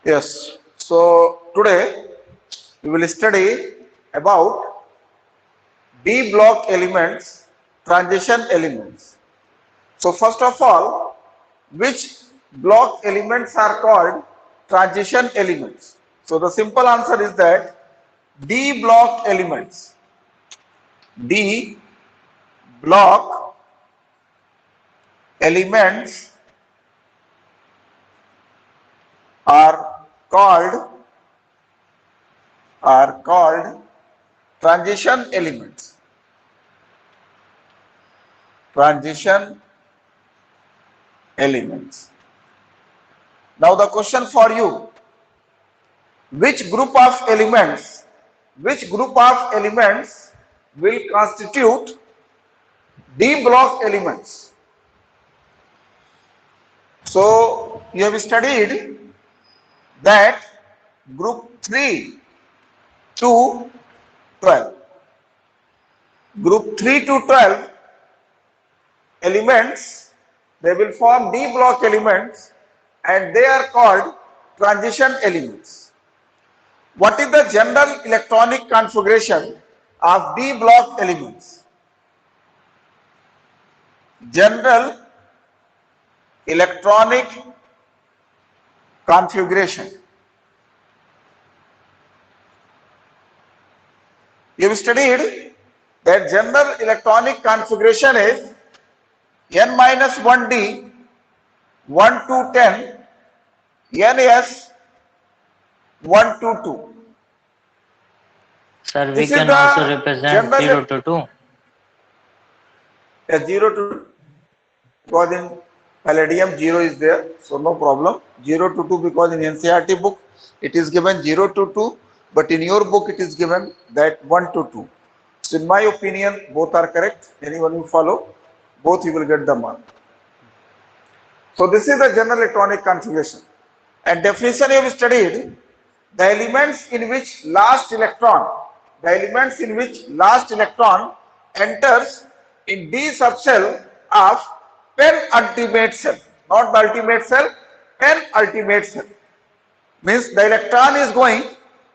Yes. So today we will study about D block elements, transition elements. So first of all, which block elements are called transition elements? So the simple answer is that D block elements. D block elements are called transition elements. Transition elements. Now the question for you, which group of elements will constitute D block elements? So you have studied that group 3 to 12. Group 3 to 12 elements, they will form D block elements and they are called transition elements. What is the general electronic configuration of D block elements? General electronic configuration. You have studied that general electronic configuration is N minus 1D 1 to 10 NS 1 to 2. Sir, we This is can also the represent general 0 to 2. 0 to, because in Palladium 0 is there, so no problem. 0 to 2 because in NCERT book it is given 0 to 2, but in your book it is given that 1 to 2. So in my opinion, both are correct. Anyone you follow, both you will get the mark. So this is the general electronic configuration. And definition you have studied, the elements in which last electron enters in D subcell of penultimate cell, not the ultimate cell, penultimate cell. Means the electron is going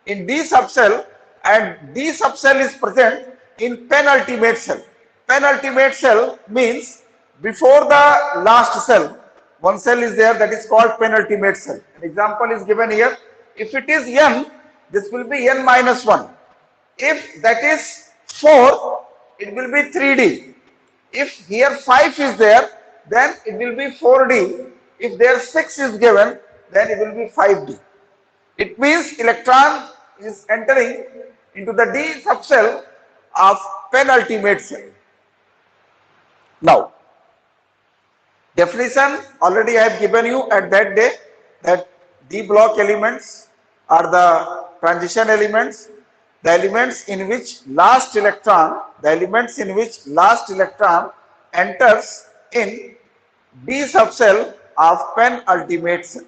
in D subcell and D subcell is present in penultimate cell. Penultimate cell means before the last cell, one cell is there, that is called penultimate cell. An example is given here. If it is N, this will be N minus 1. If that is 4, it will be 3D. If here 5 is there, then it will be 4D. If there 6 is given, then it will be 5D. It means electron is entering into the D subcell of penultimate cell. Now, definition already I have given you at that day, that D block elements are the transition elements, the elements in which last electron enters in D subcell of penultimate cell.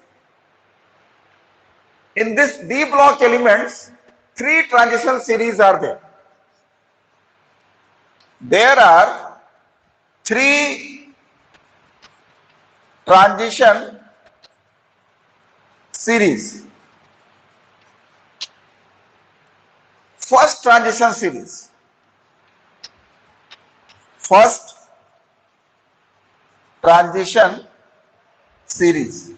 In this D block elements, 3 transition series are there. There are 3 transition series. First transition series. First transition series.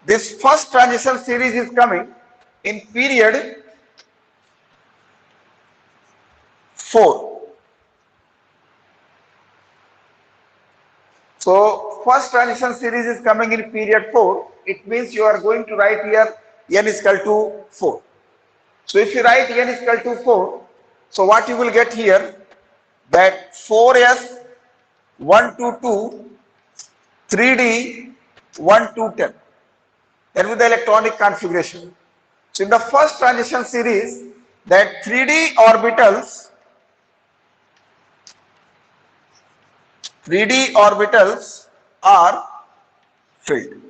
This first transition series is coming in period 4. So first transition series is coming in period 4. It means you are going to write here n is equal to 4. So if you write n is equal to 4, so what you will get here, that 4s 1 to 2, 3d 1 to 10. That will be the electronic configuration. So in the first transition series, that 3d orbitals are filled,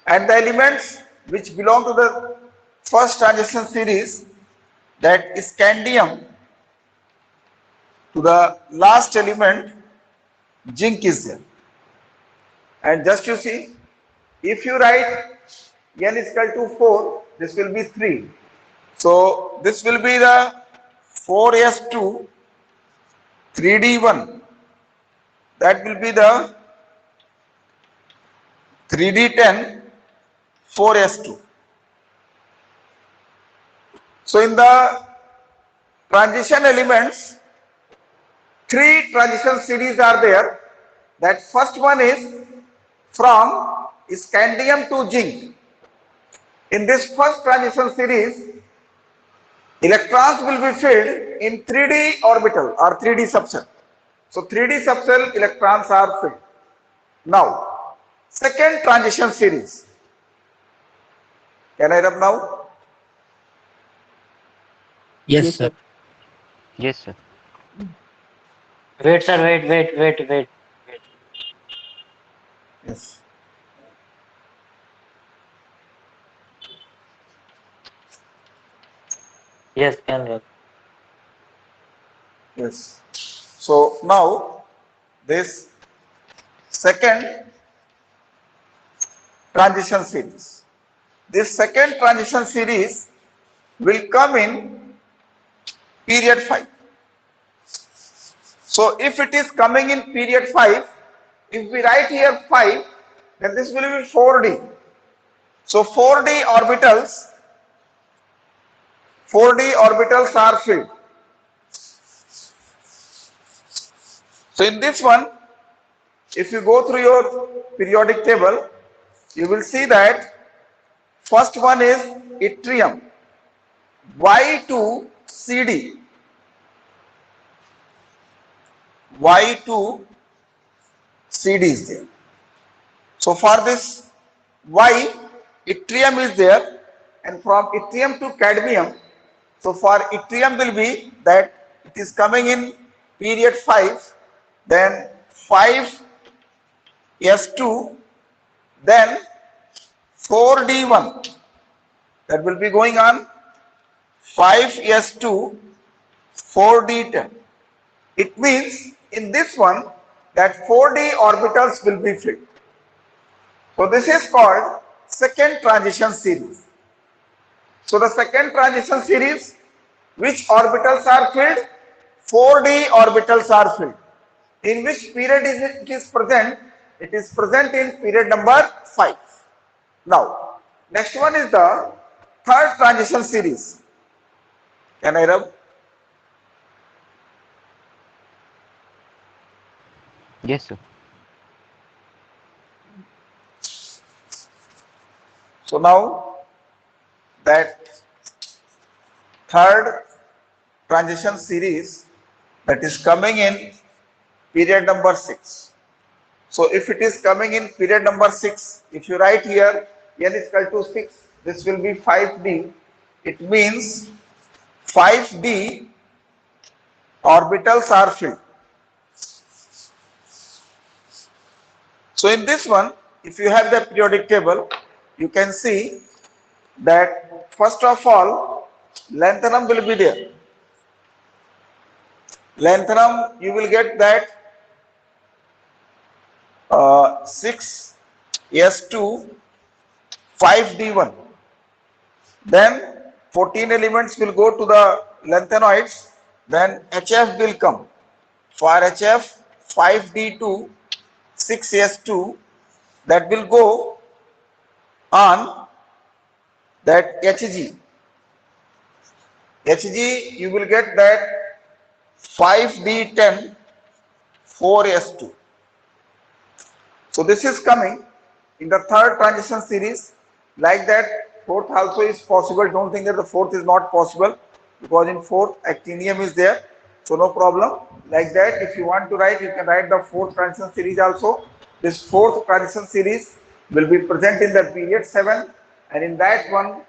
and the elements which belong to the first transition series, that scandium to the last element zinc is there. And just you see, if you write n is equal to 4, this will be 3. So this will be the 4s2 3d1. That will be the 3d10 4s2. So in the transition elements, 3 transition series are there. That first one is from scandium to zinc. In this first transition series, electrons will be filled in 3d orbital or 3d subshell. So 3d subshell electrons are filled. Now, second transition series. Can I rub now? Yes, sir. Yes, sir. Wait, sir. Wait. Yes. Yes, can run. Yes. So now this second transition series. This second transition series will come in period 5. So if it is coming in period 5, if we write here 5, then this will be 4d. So 4d orbitals are filled. So in this one, if you go through your periodic table, you will see that first one is yttrium, Y2CD, Y2CD is there. So for this Y, yttrium is there, and from yttrium to cadmium, so for yttrium will be that it is coming in period 5, then 5s2, then 4d1, that will be going on 5s2 4d10. It means in this one that 4d orbitals will be filled. So this is called second transition series. So the second transition series, which orbitals are filled? 4d orbitals are filled. In which period is it is present? It is present in period number 5. Now, next one is the third transition series. Can I rub? Yes, sir. So now that third transition series, that is coming in period number 6. So if it is coming in period number 6, if you write here n is equal to 6, this will be 5d. It means 5d orbitals are filled. So in this one, if you have the periodic table, you can see that first of all, lanthanum will be there. Lanthanum, you will get that 6s2 5d1. Then 14 elements will go to the lanthanoids. Then HF will come. For HF 5d2 6s2, that will go on that HG. HG, you will get that 5d10 4s2. So this is coming in the third transition series. Like that, fourth also is possible. Don't think that the fourth is not possible, because in fourth actinium is there. So no problem. Like that, if you want to write, you can write the fourth transition series also. This fourth transition series will be present in the period 7, and in that one,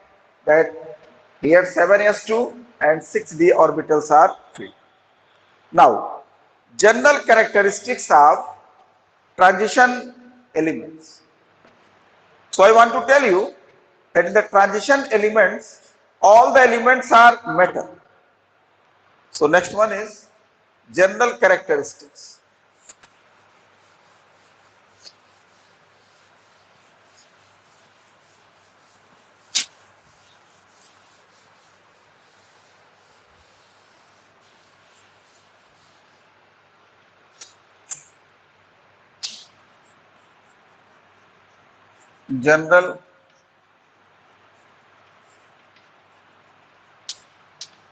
that here 7s2 and 6d orbitals are filled. Now, general characteristics of transition elements. So I want to tell you that in the transition elements, all the elements are metal. So next one is general characteristics. general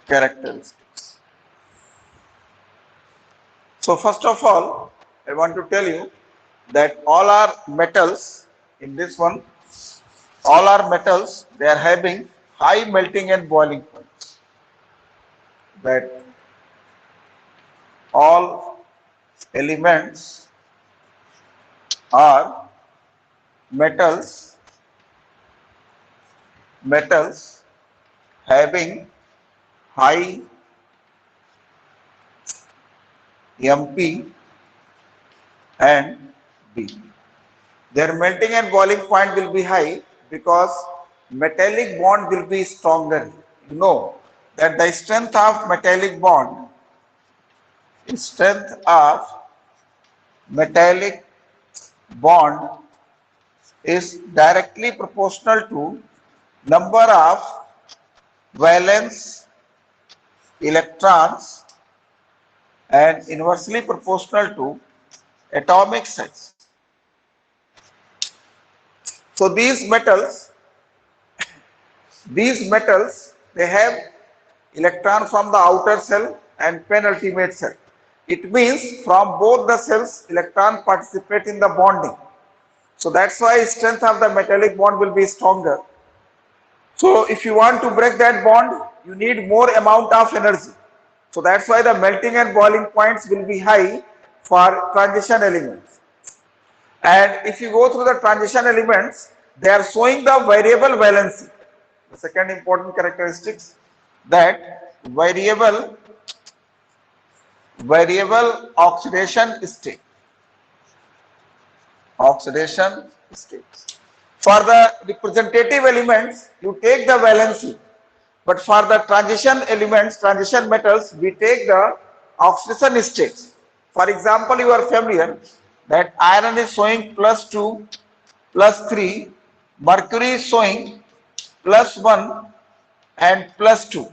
characteristics. So first of all, I want to tell you that all our metals in this one, all our metals, they are having high melting and boiling points. That all elements are metals having high MP and B. Their melting and boiling point will be high because metallic bond will be stronger. You know that the strength of metallic bond is directly proportional to number of valence electrons and inversely proportional to atomic size. So these metals, they have electron from the outer shell and penultimate shell. It means from both the cells, electron participate in the bonding. So that's why strength of the metallic bond will be stronger. So if you want to break that bond, you need more amount of energy. So that's why the melting and boiling points will be high for transition elements. And if you go through the transition elements, they are showing the variable valency. The second important characteristics, that variable oxidation state. For the representative elements, you take the valency, but for the transition elements, transition metals, we take the oxidation states. For example, you are familiar that iron is showing +2, +3, mercury is showing +1 and +2.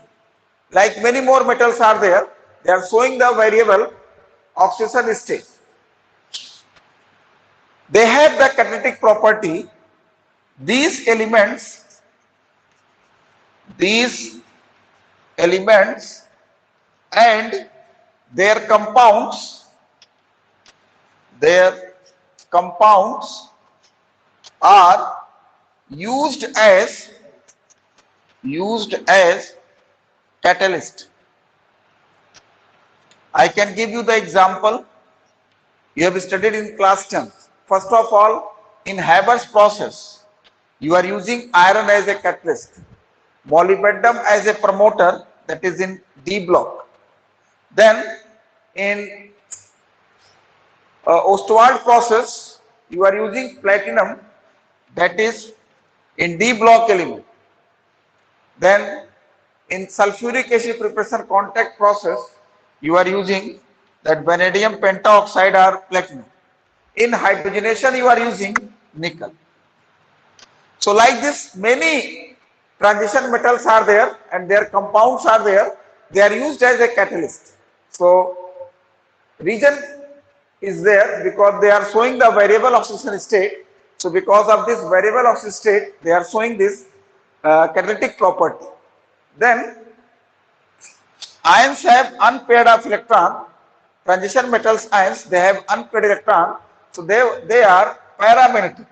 Like many more metals are there, they are showing the variable oxidation state. They have the catalytic property. These elements and their compounds are used as catalyst. I can give you the example. You have studied in class 10. First of all, in Haber's process, you are using iron as a catalyst, molybdenum as a promoter, that is in D block. Then in Ostwald process, you are using platinum, that is in D block element. Then in sulfuric acid preparation contact process, you are using that vanadium pentaoxide or platinum. In hydrogenation, you are using nickel. So like this, many transition metals are there and their compounds are there. They are used as a catalyst. So reason is there because they are showing the variable oxidation state. So because of this variable oxidation state, they are showing this catalytic property. Then ions have unpaired of electron. Transition metals ions, they have unpaired electron. So they are paramagnetic.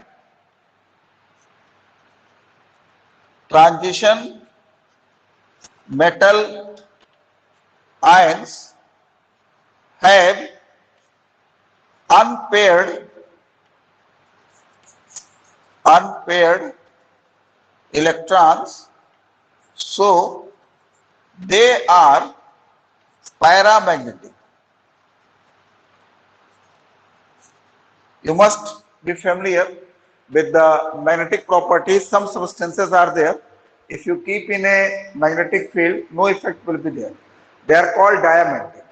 Transition metal ions have unpaired electrons, so they are paramagnetic. You must be familiar with the magnetic properties. Some substances are there. If you keep in a magnetic field, no effect will be there. They are called diamagnetic.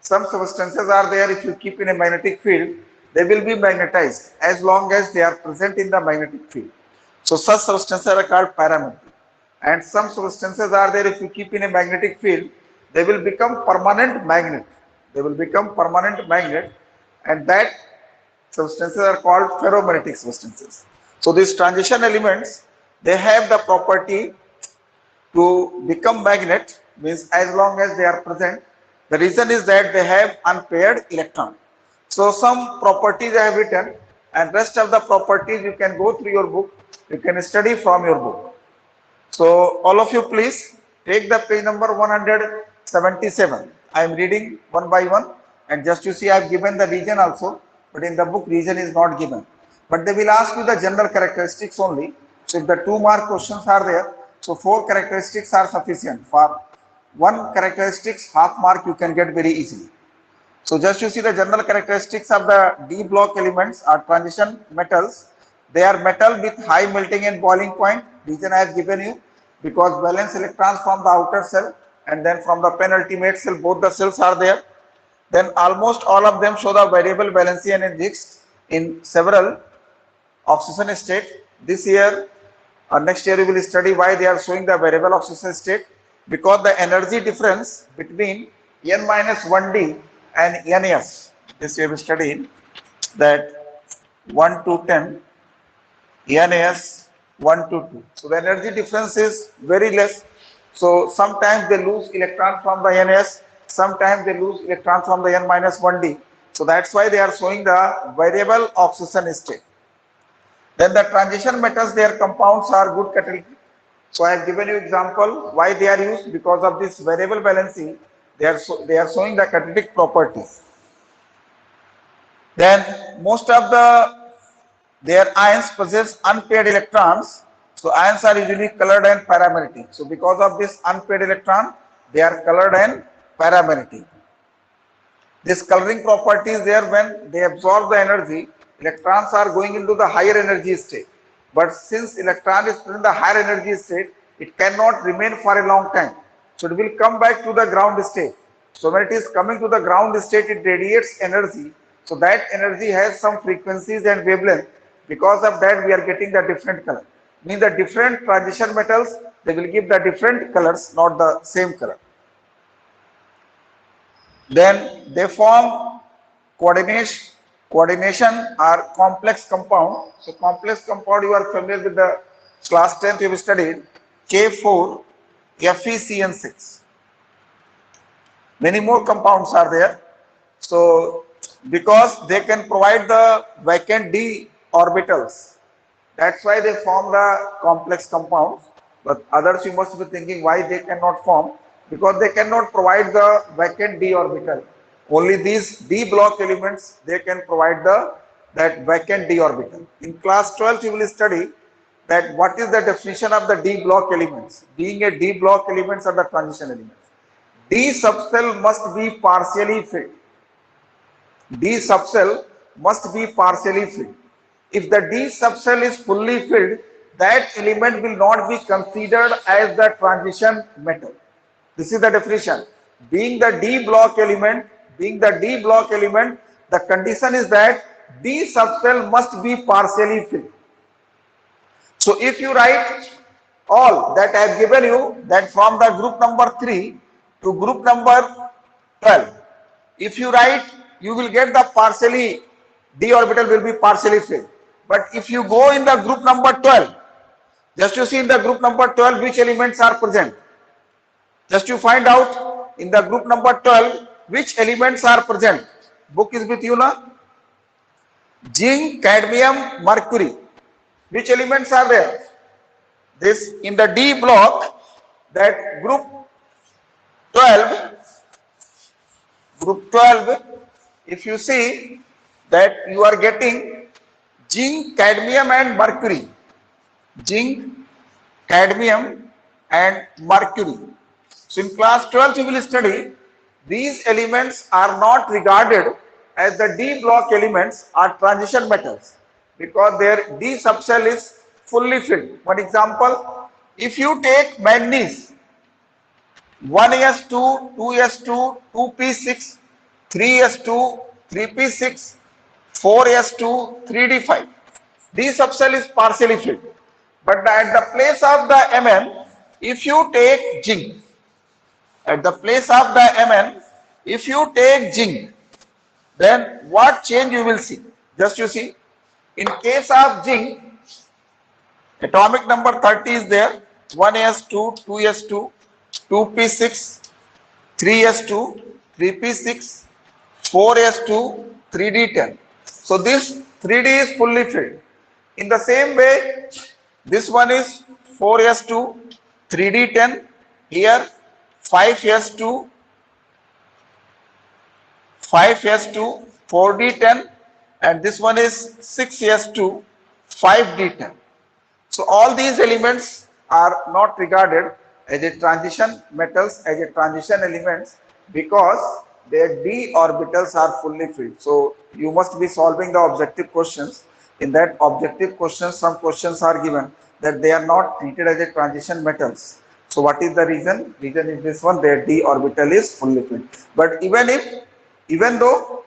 Some substances are there, if you keep in a magnetic field, they will be magnetized as long as they are present in the magnetic field. So such substances are called paramagnetic. And some substances are there, if you keep in a magnetic field, they will become permanent magnet. And that substances are called ferromagnetic substances. So these transition elements, they have the property to become magnet, means as long as they are present. The reason is that they have unpaired electron. So some properties I have written, and rest of the properties you can go through your book, you can study from your book. So all of you please take the page number 177. I am reading one by one, and just you see I have given the region also, but in the book region is not given. But they will ask you the general characteristics only. So if the 2-mark questions are there, so 4 characteristics are sufficient. For 1 characteristics, half mark you can get very easily. So just you see the general characteristics of the D block elements are transition metals. They are metal with high melting and boiling point. Reason I have given you, because valence electrons from the outer cell and then from the penultimate cell, both the cells are there. Then almost all of them show the variable valency and exist in several oxidation state. This year or next year you will study why they are showing the variable oxidation state, because the energy difference between n-1d and NS, this you have studied that 1 to 10, NAS 1 to 2. So the energy difference is very less. So sometimes they lose electron from the NS, sometimes they lose electron from the n-1d. So that's why they are showing the variable oxidation state. Then the transition metals, their compounds are good catalytic. So I have given you example why they are used, because of this variable valency. They are showing the catalytic properties. Then most of their ions possess unpaired electrons. So ions are usually colored and paramagnetic. So because of this unpaired electron, they are colored and paramagnetic. This coloring property is there when they absorb the energy. Electrons are going into the higher energy state. But since electron is in the higher energy state, it cannot remain for a long time. So it will come back to the ground state. So when it is coming to the ground state, it radiates energy. So that energy has some frequencies and wavelength. Because of that, we are getting the different color. Means the different transition metals, they will give the different colors, not the same color. Then they form coordination or complex compound. So complex compound, you are familiar with the class 10th you have studied, K4 FeCN6. Many more compounds are there. So because they can provide the vacant d orbitals, that's why they form the complex compounds. But others, you must be thinking why they cannot form, because they cannot provide the vacant d orbital. Only these d block elements, they can provide that vacant d orbital. In class 12 you will study that what is the definition of the d block elements. Being a d block elements are the transition elements. D subcell must be partially filled. D subcell must be partially filled. If the D subcell is fully filled, that element will not be considered as the transition metal. This is the definition. Being the D block element, the condition is that D subcell must be partially filled. So if you write all that I have given you, that from the group number 3 to group number 12, if you write, you will get the partially, d orbital will be partially filled. But if you go in the group number 12, just you see in the group number 12 which elements are present. Just you find out in the group number 12 which elements are present. Book is with you now. Zinc, cadmium, mercury. Which elements are there? This in the D block, that group 12, if you see that you are getting zinc, cadmium and mercury. Zinc, cadmium and mercury. So in class 12 you will study these elements are not regarded as the D block elements or transition metals, because their D subcell is fully filled. One example, if you take manganese, 1s2, 2s2, 2p6, 3s2, 3p6, 4s2, 3d5. D subcell is partially filled. But at the place of the Mn, if you take zinc, then what change you will see? Just you see, in case of zinc, Atomic number 30 is there. 1s2, 2s2, 2p6, 3s2, 3p6, 4s2, 3d10. So this 3d is fully filled. In the same way, this one is 4s2, 3d10. Here 5s2, 5s2, 4d10, and this one is 6s2, 5d10. So all these elements are not regarded as a transition metals, as a transition elements, because their d orbitals are fully filled. So you must be solving the objective questions. In that objective questions, some questions are given that they are not treated as a transition metals. So what is the reason? Reason is this one, their d orbital is fully filled. But even though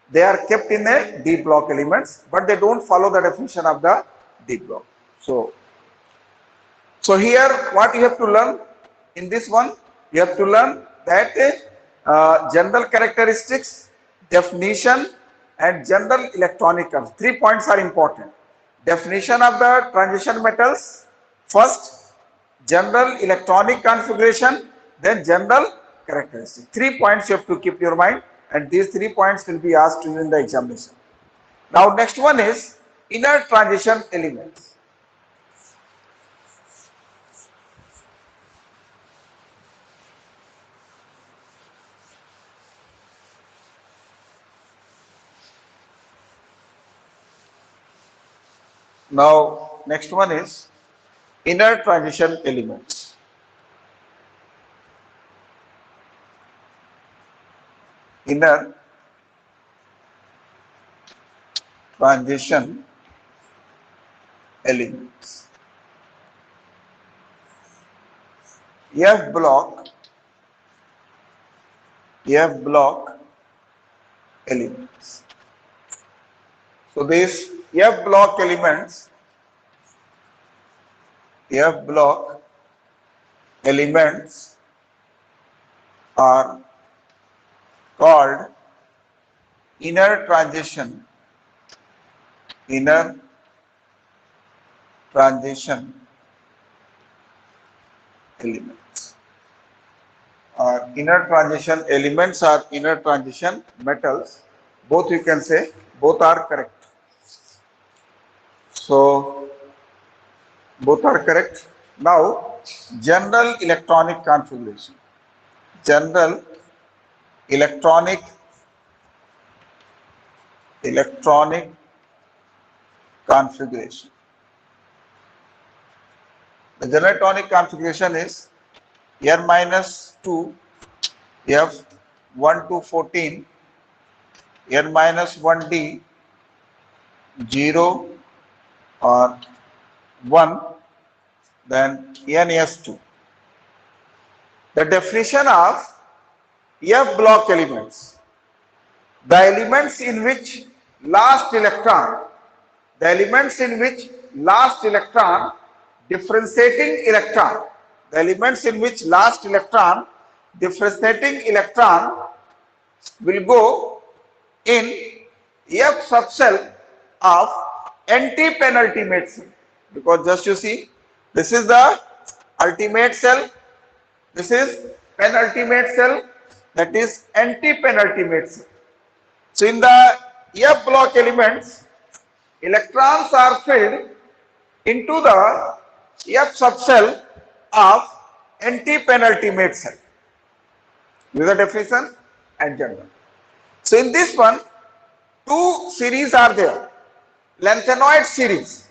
they are kept in a d block elements, but they don't follow the definition of the d block. So here what you have to learn in this one, you have to learn that general characteristics, definition, and general electronic curves. 3 points are important. Definition of the transition metals, first general electronic configuration, then general characteristics. 3 points you have to keep your mind, and these 3 points will be asked to you in the examination. Now next one is inner transition elements. Now, next one is inner transition elements. Inner transition elements. F block elements. So these F block elements are called inner transition elements. Inner transition elements or inner transition metals, both you can say, both are correct. So both are correct. Now general electronic configuration. General electronic configuration. The general electronic configuration is N minus 2, F 1 to 14, N minus 1D, 0 or 1, then NS2. The definition of F block elements: the elements in which last electron, differentiating electron, will go in F subcell of anti-penultimate cell. Because just you see, this is the ultimate cell, this is penultimate cell, that is anti-penultimate cell. So in the F block elements, electrons are filled into the F subcell of anti-penultimate cell. This is the definition and general. So in this one, two series are there. Lanthanoid series.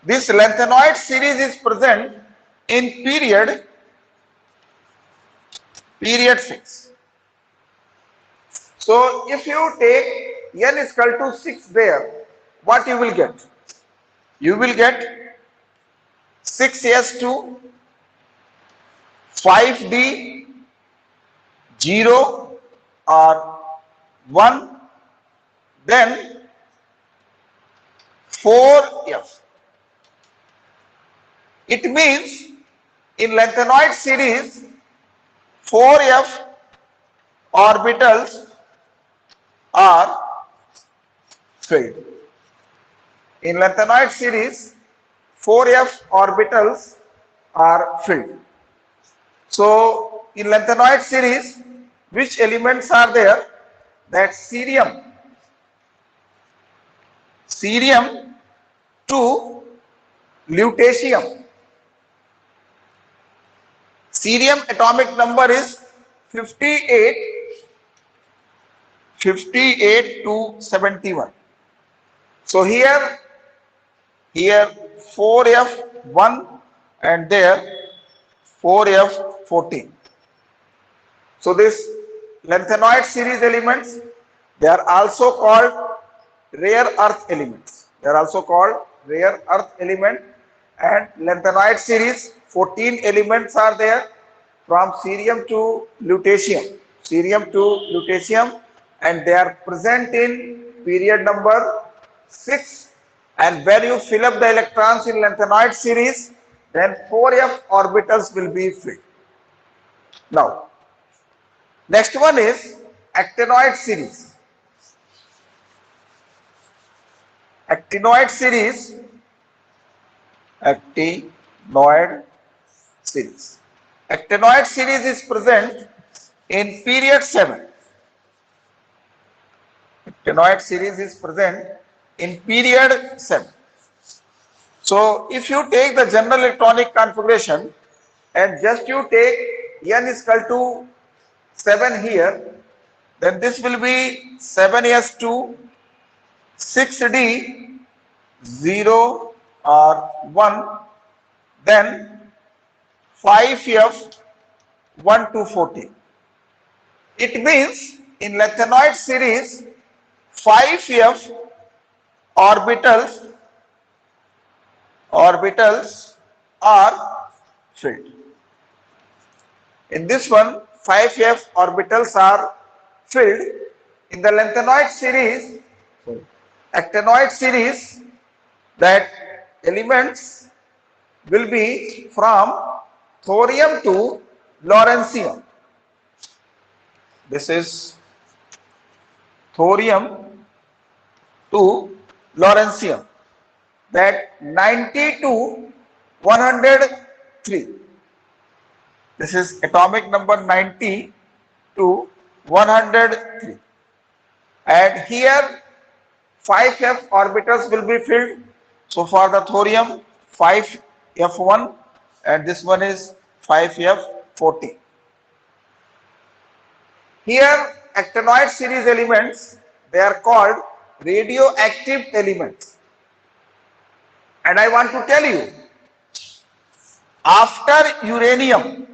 This lanthanoid series is present in period 6. So if you take n is equal to 6 there, what you will get? You will get 6s2, 5d, 0 or 1, then 4f. It means in lanthanoid series 4f orbitals are filled. In lanthanide series, 4f orbitals are filled. So, in lanthanide series, which elements are there? That cerium to lutetium. Cerium atomic number is 58 to 71. So here 4f1 and there 4f14. So this lanthanoid series elements, they are also called rare earth elements. They are also called rare earth element, and lanthanoid series 14 elements are there from cerium to lutetium. And they are present in period number 6, and when you fill up the electrons in lanthanoid series, then 4f orbitals will be filled. Now, next one is actinoid series. Actinoid series is present in period 7. Actinoid series is present in period 7. So if you take the general electronic configuration and just you take n is equal to 7 here, then this will be 7s2, 6d, 0 or 1, then 5f 1 to 14. It means in lanthanoid series 5f orbitals are filled. In this one 5f orbitals are filled. In the lanthanoid series, actinoid series, that elements will be from thorium to lawrencium. This is thorium to lawrencium, that 90 to 103. This is atomic number 90 to 103. And here 5f orbitals will be filled. So for the thorium 5f1, and this one is 5f14. Here actinoid series elements, they are called radioactive elements. And I want to tell you, after uranium,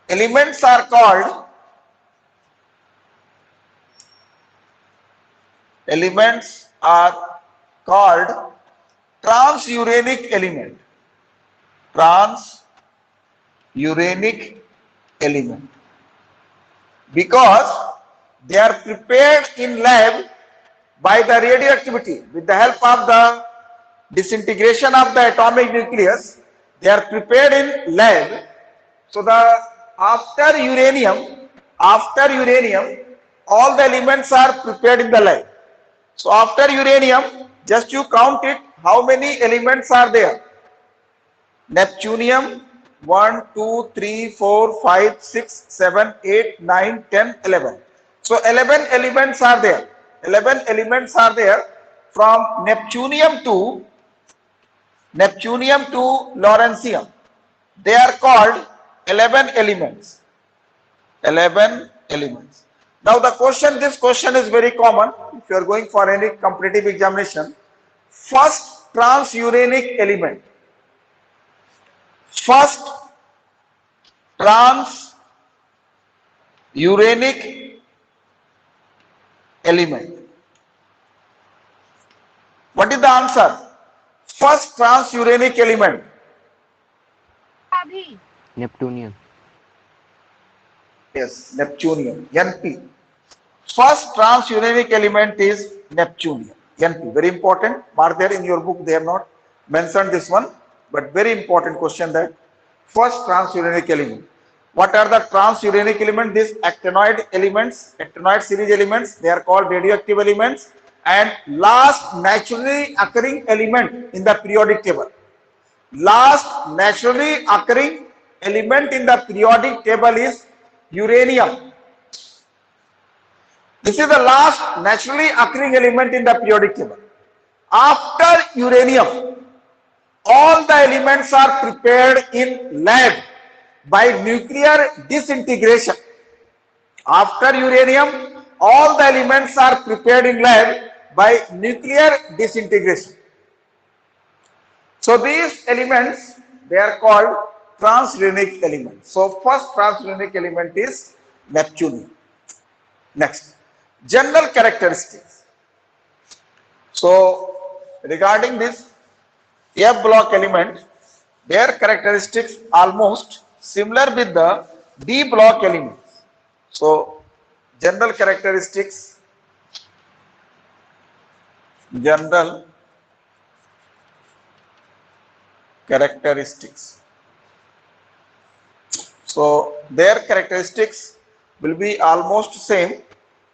elements are called transuranic element, because they are prepared in lab by the radioactivity. With the help of the disintegration of the atomic nucleus, they are prepared in lab. So after uranium, all the elements are prepared in the lab. So after uranium, just you count it, how many elements are there? Neptunium 1, 2, 3, 4, 5, 6, 7, 8, 9, 10, 11. So 11 elements are there. 11 elements are there from neptunium to lawrencium. They are called 11 elements. 11 elements. Now this question is very common if you are going for any competitive examination. First transuranic element. What is the answer? First transuranic element. Neptunium. Yes, neptunium, Np. First transuranic element is neptunium, Np. Very important. Mark there in your book, they have not mentioned this one. but very important question that first transuranic element. What are the transuranic elements? These actinoid elements, actinoid series elements, they are called radioactive elements. And last naturally occurring element in the periodic table. Last naturally occurring element in the periodic table is uranium. This is the last naturally occurring element in the periodic table. After uranium, all the elements are prepared in lab by nuclear disintegration. After uranium, all the elements are prepared in lab by nuclear disintegration. So these elements, they are called transuranic elements. So first transuranic element is neptunium. Next, general characteristics. So regarding this F block element, their characteristics almost similar with the D block elements. So general characteristics, general characteristics. So their characteristics will be almost same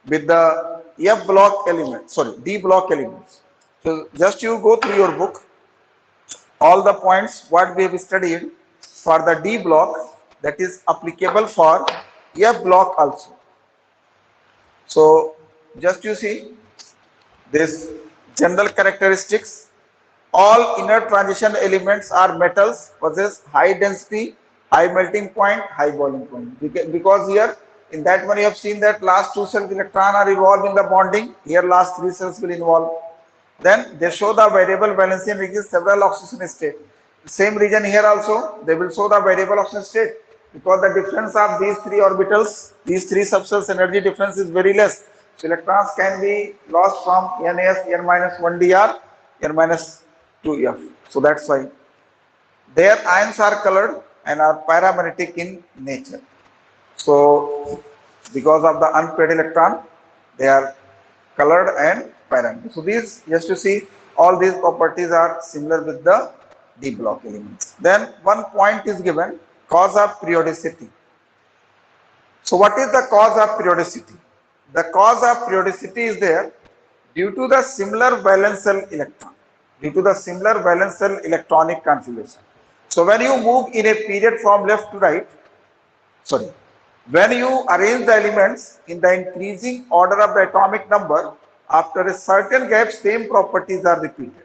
with the F block element, sorry, D block elements. So just you go through your book, all the points what we have studied for the D block, that is applicable for F block also. So just you see this general characteristics. All inner transition elements are metals, possess high density, high melting point, high boiling point. Because here in that one you have seen that last two cells electron are involved in the bonding. Here last three cells will involve. Then they show the variable valency and exist several oxidation state. Same region here also they will show the variable oxidation state, because the difference of these three orbitals, these three subcells energy difference is very less. So electrons can be lost from NS, N minus 1 dr, N minus 2f. So that's why their ions are colored and are paramagnetic in nature. So because of the unpaired electron, they are colored and paramagnetic. So these, just to see, all these properties are similar with the D block elements. Then one point is given, cause of periodicity. So what is the cause of periodicity? The cause of periodicity is there due to the similar valence shell electron, due to the similar valence shell electronic configuration. So when you move in a period from left to right, sorry, when you arrange the elements in the increasing order of the atomic number, after a certain gap, same properties are repeated.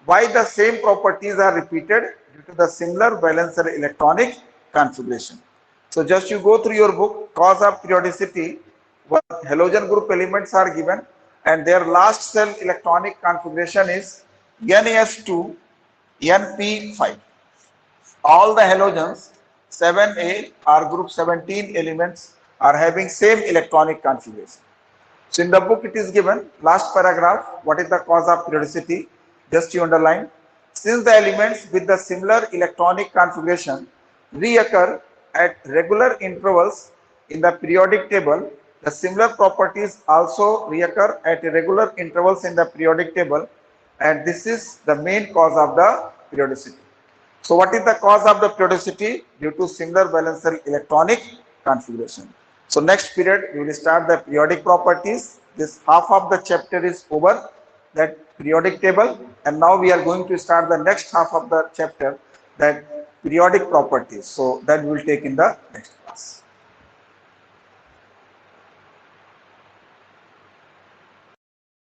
Why the same properties are repeated? Due to the similar valence shell electronic configuration. So just you go through your book, cause of periodicity, what halogen group elements are given and their last cell electronic configuration is NS2, NP5. All the halogens 7A or group 17 elements are having same electronic configuration. So in the book it is given, last paragraph, what is the cause of periodicity? Just you underline. Since the elements with the similar electronic configuration reoccur at regular intervals in the periodic table, the similar properties also reoccur at regular intervals in the periodic table, and this is the main cause of the periodicity. So what is the cause of the periodicity? Due to similar valence shell electronic configuration. So next period we will start the periodic properties. This half of the chapter is over, that periodic table, and now we are going to start the next half of the chapter, that periodic properties. So that we will take in the next.